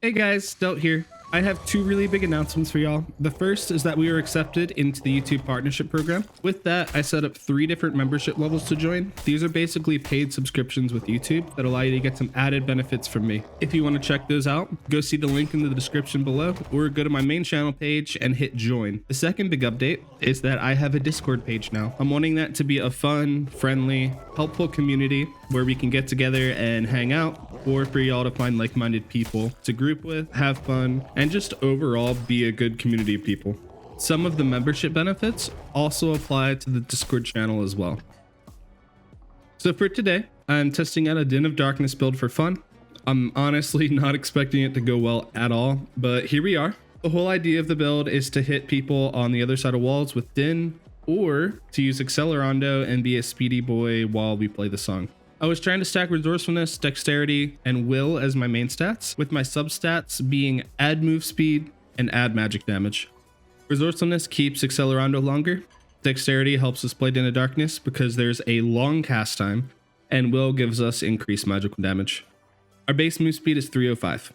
Hey guys, Stelt here. I have two really big announcements for y'all. The first is that we are accepted into the YouTube partnership program. With that, I set up 3 different membership levels to join. These are basically paid subscriptions with YouTube that allow you to get some added benefits from me. If you want to check those out, go see the link in the description below or go to my main channel page and hit join. The second big update is that I have a Discord page now. I'm wanting that to be a fun, friendly, helpful community where we can get together and hang out, or for y'all to find like-minded people to group with, have fun, and just overall be a good community of people. Some of the membership benefits also apply to the Discord channel as well. So for today, I'm testing out a Den of Darkness build for fun. I'm honestly not expecting it to go well at all, but here we are. The whole idea of the build is to hit people on the other side of walls with Den, or to use Accelerando and be a speedy boy while we play the song. I was trying to stack resourcefulness, dexterity, and will as my main stats, with my substats being add move speed and add magic damage. Resourcefulness keeps Accelerando longer. Dexterity helps us play Den of Darkness because there's a long cast time, and will gives us increased magical damage. Our base move speed is 305.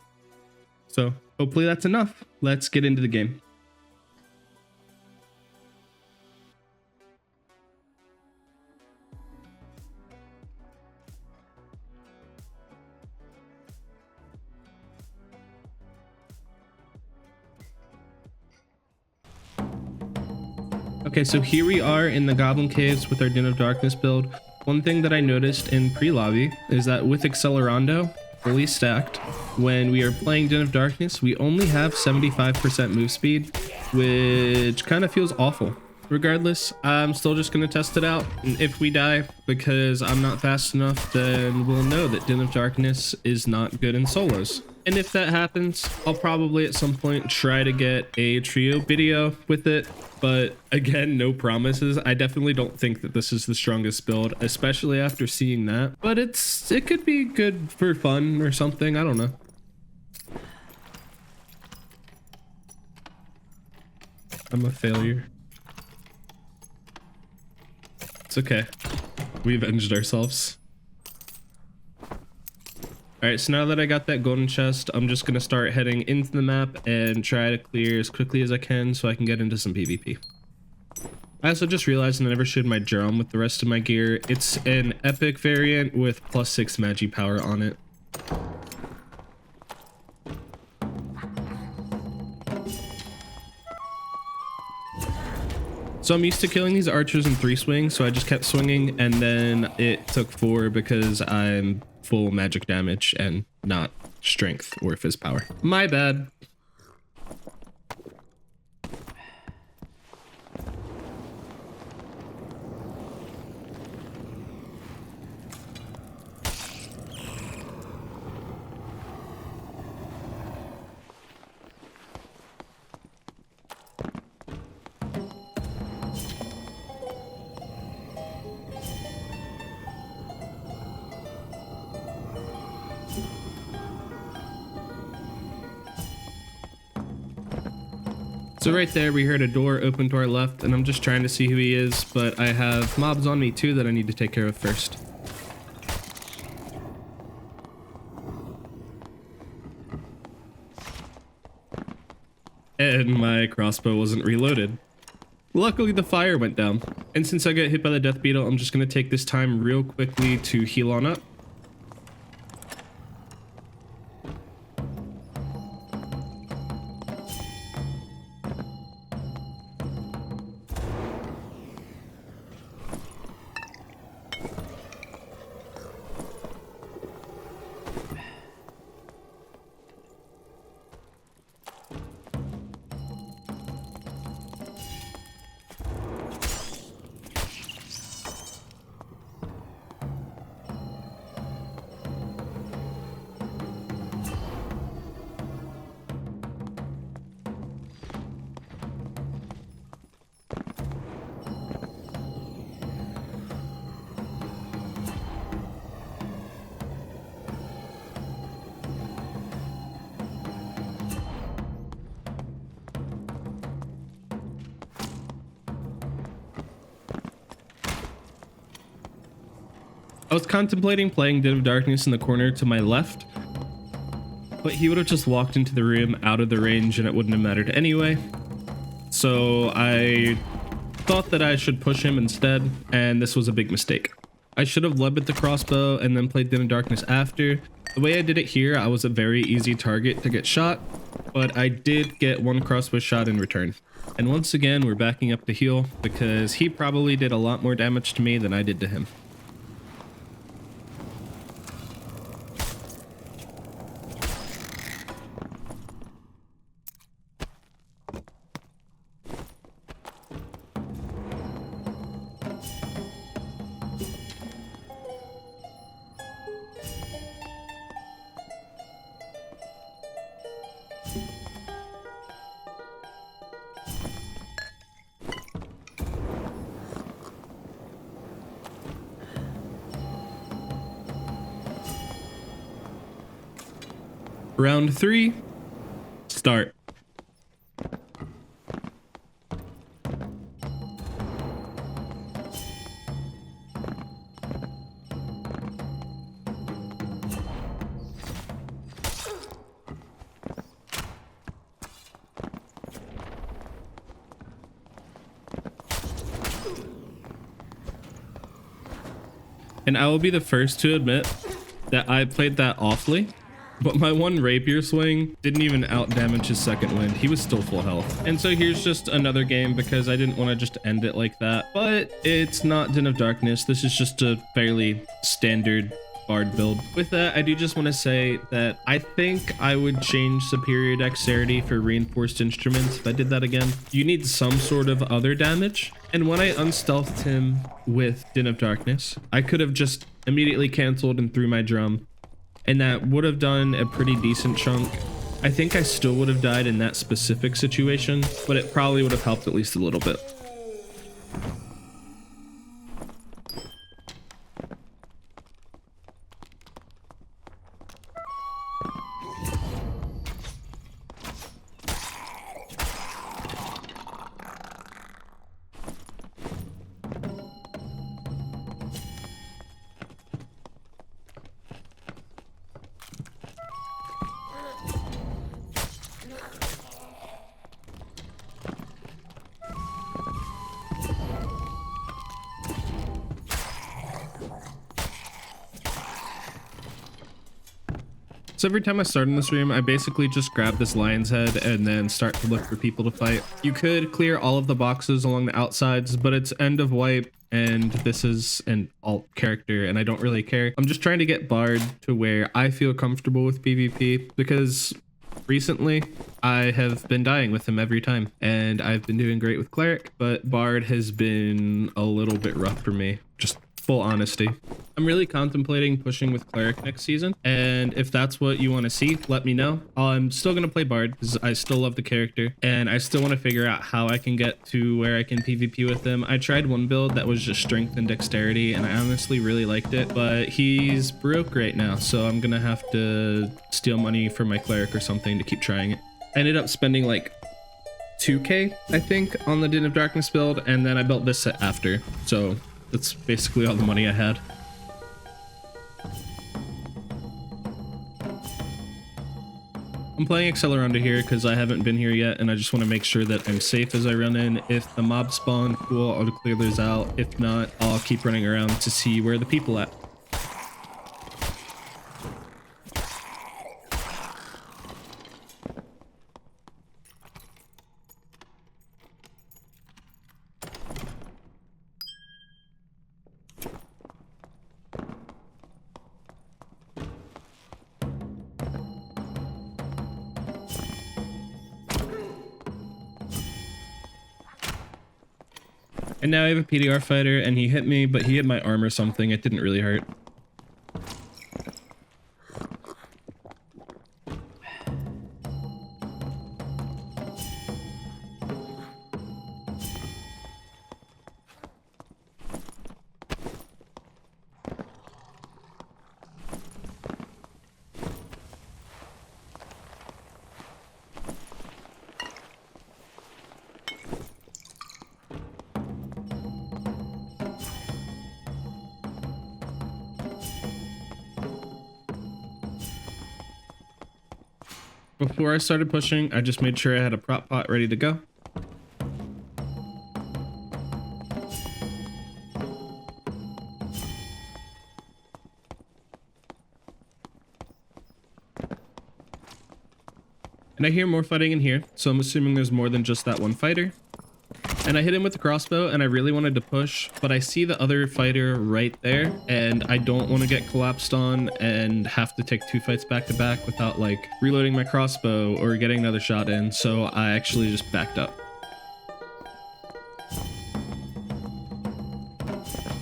So hopefully that's enough. Let's get into the game. Okay, so here we are in the Goblin Caves with our Den of Darkness build. One thing that I noticed in pre-lobby is that with Accelerando fully stacked, when we are playing Den of Darkness, we only have 75% move speed, which kind of feels awful. Regardless, I'm still just going to test it out. And if we die because I'm not fast enough, then we'll know that Den of Darkness is not good in solos. And if that happens, I'll probably at some point try to get a trio video with it. But again, no promises. I definitely don't think that this is the strongest build, especially after seeing that. But it could be good for fun or something. I don't know. I'm a failure. It's okay. We avenged ourselves. Alright, so now that I got that golden chest, I'm just going to start heading into the map and try to clear as quickly as I can so I can get into some PvP. I also just realized I never showed my drum with the rest of my gear. It's an epic variant with +6 magi power on it. So I'm used to killing these archers in 3 swings, so I just kept swinging, and then it took 4 because I'm full magic damage and not strength or fizz power. My bad. So right there, we heard a door open to our left, and I'm just trying to see who he is, but I have mobs on me too that I need to take care of first. And my crossbow wasn't reloaded. Luckily, the fire went down. And since I got hit by the death beetle, I'm just going to take this time real quickly to heal on up. I was contemplating playing Den of Darkness in the corner to my left, but he would have just walked into the room out of the range and it wouldn't have mattered anyway. So I thought that I should push him instead, and this was a big mistake. I should have led with the crossbow and then played Dim of Darkness after. The way I did it here, I was a very easy target to get shot, but I did get one crossbow shot in return. And once again, we're backing up to heal because he probably did a lot more damage to me than I did to him. Round 3, start. And I will be the first to admit that I played that awfully. But my one rapier swing didn't even out damage his second wind. He was still full health. And so here's just another game because I didn't want to just end it like that. But it's not Den of Darkness. This is just a fairly standard bard build. With that, I do just want to say that I think I would change superior dexterity for reinforced instruments if I did that again. You need some sort of other damage. And when I unstealthed him with Den of Darkness, I could have just immediately canceled and threw my drum. And that would have done a pretty decent chunk. I think I still would have died in that specific situation, but it probably would have helped at least a little bit. So every time I start in this room, I basically just grab this lion's head and then start to look for people to fight. You could clear all of the boxes along the outsides, but it's end of wipe and this is an alt character and I don't really care. I'm just trying to get Bard to where I feel comfortable with PvP because recently I have been dying with him every time and I've been doing great with cleric, but Bard has been a little bit rough for me. Just full honesty. I'm really contemplating pushing with cleric next season, and if that's what you want to see, let me know. I'm still going to play bard because I still love the character and I still want to figure out how I can get to where I can PvP with him. I tried one build that was just strength and dexterity and I honestly really liked it, but he's broke right now, so I'm gonna have to steal money from my cleric or something to keep trying it. I ended up spending like 2k I think on the Den of Darkness build, and then I built this set after, so that's basically all the money I had. I'm playing Acceleranda here because I haven't been here yet and I just want to make sure that I'm safe as I run in. If the mobs spawn, cool, I'll clear those out. If not, I'll keep running around to see where the people at. And now I have a PDR fighter and he hit me, but he hit my arm or something. It didn't really hurt. Before I started pushing, I just made sure I had a prop pot ready to go. And I hear more fighting in here, so I'm assuming there's more than just that one fighter. And I hit him with the crossbow, and I really wanted to push, but I see the other fighter right there, and I don't want to get collapsed on and have to take 2 fights back to back without like reloading my crossbow or getting another shot in, so I actually just backed up.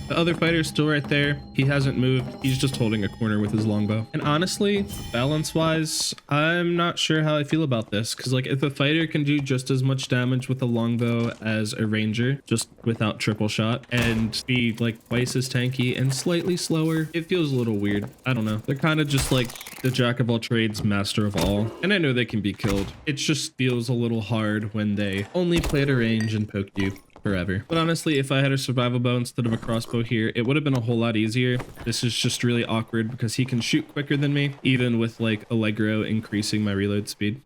The other fighter is still right there. He hasn't moved. He's just holding a corner with his longbow. And honestly, balance-wise, I'm not sure how I feel about this. Because like if a fighter can do just as much damage with a longbow as a ranger, just without triple shot, and be like twice as tanky and slightly slower, it feels a little weird. I don't know. They're kind of just like the jack of all trades, master of all. And I know they can be killed. It just feels a little hard when they only play at a range and poke you forever. But honestly, if I had a survival bow instead of a crossbow here, it would have been a whole lot easier. This is just really awkward because he can shoot quicker than me, even with like Allegro increasing my reload speed.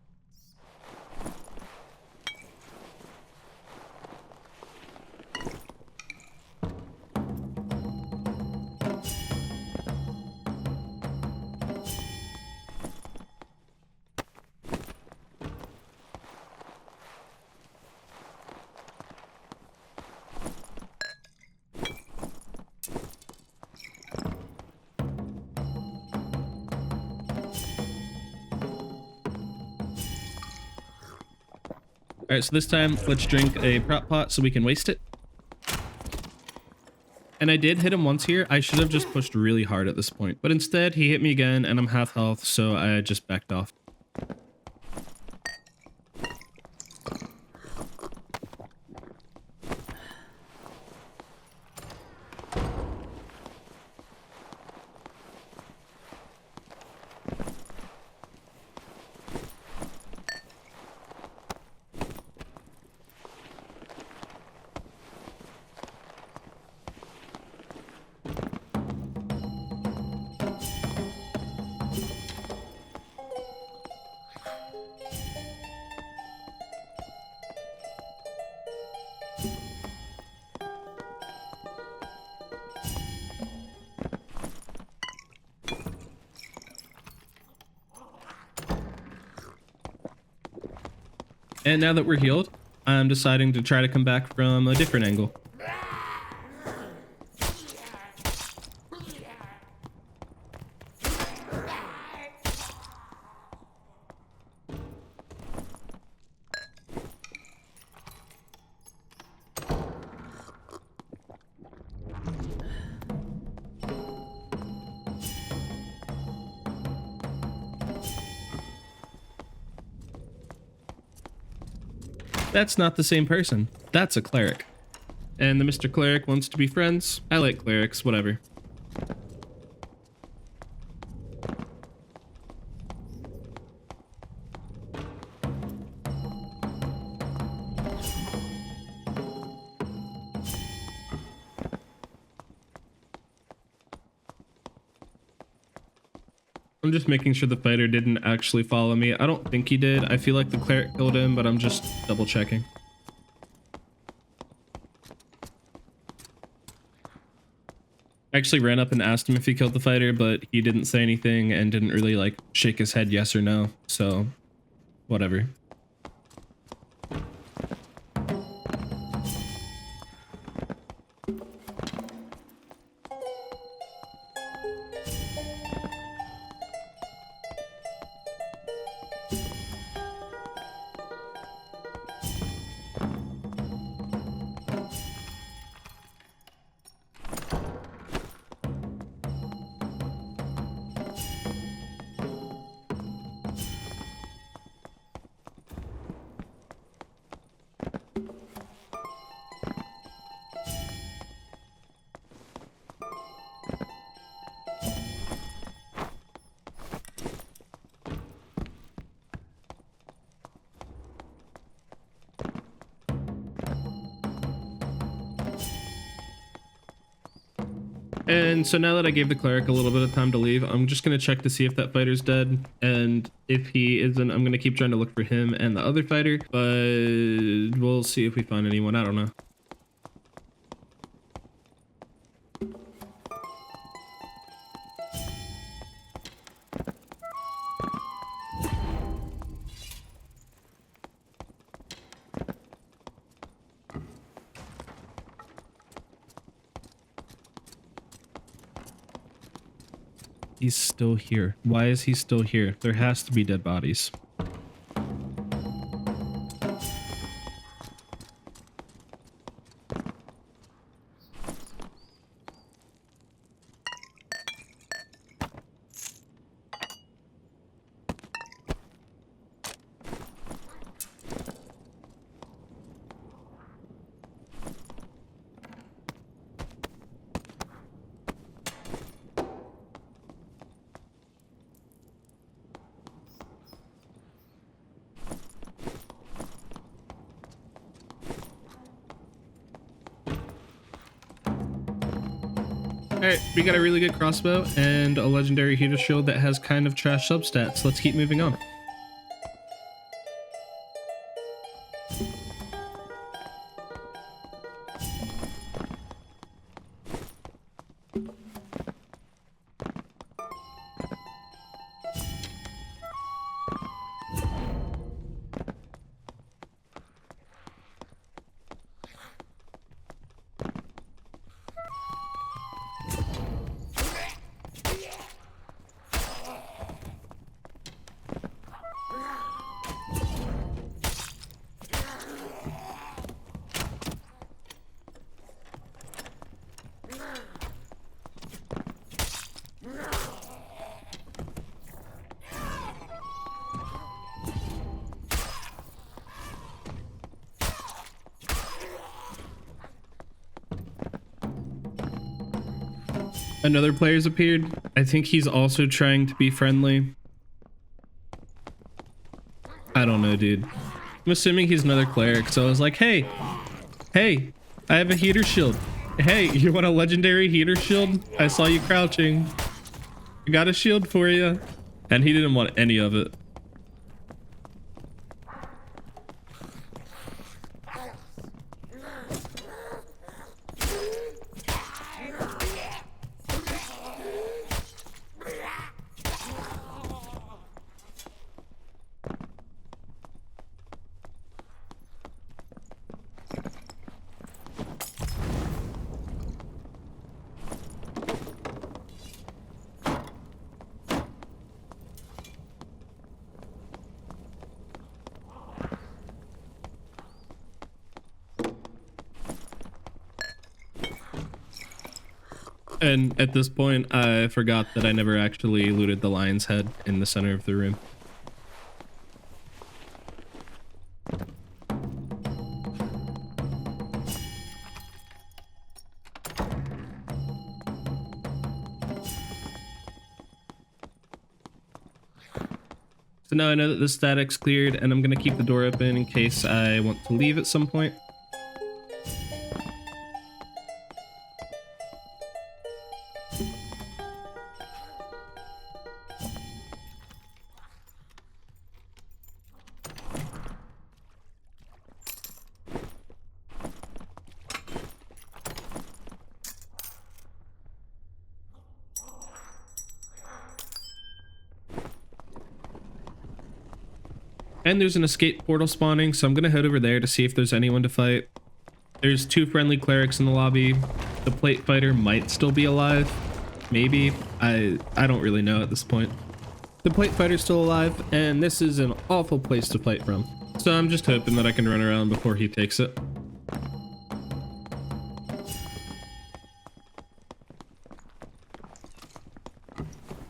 All right, so this time let's drink a prop pot so we can waste it. And I did hit him once here. I should have just pushed really hard at this point, but instead he hit me again and I'm half health, so I just backed off. And now that we're healed, I'm deciding to try to come back from a different angle. That's not the same person. That's a cleric. And the Mr. Cleric wants to be friends. I like clerics, whatever. I'm just making sure the fighter didn't actually follow me. I don't think he did. I feel like the cleric killed him, but I'm just double checking. I actually ran up and asked him if he killed the fighter, but he didn't say anything and didn't really like shake his head yes or no. So whatever. And so now that I gave the cleric a little bit of time to leave, I'm just going to check to see if that fighter's dead. And if he isn't, I'm going to keep trying to look for him and the other fighter. But we'll see if we find anyone. I don't know. He's still here. Why is he still here? There has to be dead bodies. Alright, we got a really good crossbow and a legendary heater shield that has kind of trash substats. Let's keep moving on. Another player's appeared. I think he's also trying to be friendly. I don't know, dude. I'm assuming he's another cleric, so I was like, hey, I have a heater shield. Hey, you want a legendary heater shield? I saw you crouching. I got a shield for you. And he didn't want any of it. And at this point, I forgot that I never actually looted the lion's head in the center of the room. So now I know that the static's cleared, and I'm going to keep the door open in case I want to leave at some point. And there's an escape portal spawning, so I'm gonna head over there to see if there's anyone to fight. There's 2 friendly clerics in the lobby. The plate fighter might still be alive. Maybe. I don't really know at this point. The plate fighter's still alive, and this is an awful place to fight from. So I'm just hoping that I can run around before he takes it.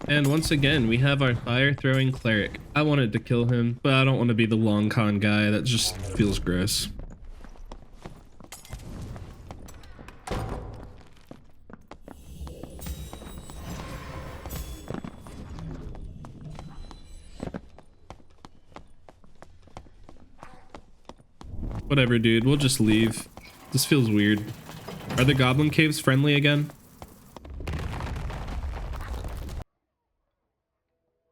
And once again, we have our fire-throwing cleric. I wanted to kill him, but I don't want to be the long con guy. That just feels gross. Whatever, dude. We'll just leave. This feels weird. Are the Goblin Caves friendly again?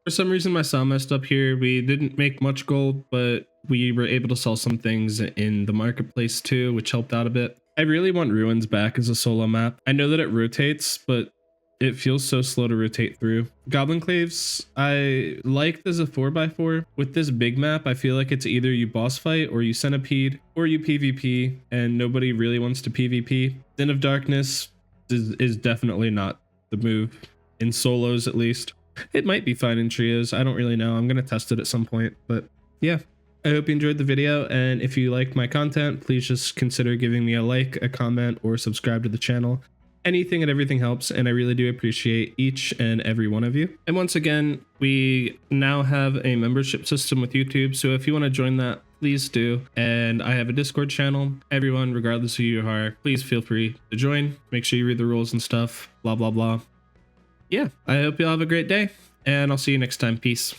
For some reason, my sound messed up here. We didn't make much gold, but we were able to sell some things in the marketplace too, which helped out a bit. I really want Ruins back as a solo map. I know that it rotates, but it feels so slow to rotate through. Goblin Caves, I liked as a 4x4. With this big map, I feel like it's either you boss fight or you centipede or you PvP, and nobody really wants to PvP. Den of Darkness is definitely not the move, in solos at least. It might be fine in trios, I don't really know. I'm gonna test it at some point, but yeah. I hope you enjoyed the video, and if you like my content, please just consider giving me a like, a comment, or subscribe to the channel. Anything and everything helps, and I really do appreciate each and every one of you. And once again, we now have a membership system with YouTube, so if you want to join that, please do. And I have a Discord channel. Everyone, regardless of who you are, please feel free to join. Make sure you read the rules and stuff, blah, blah, blah. Yeah, I hope you all have a great day, and I'll see you next time. Peace.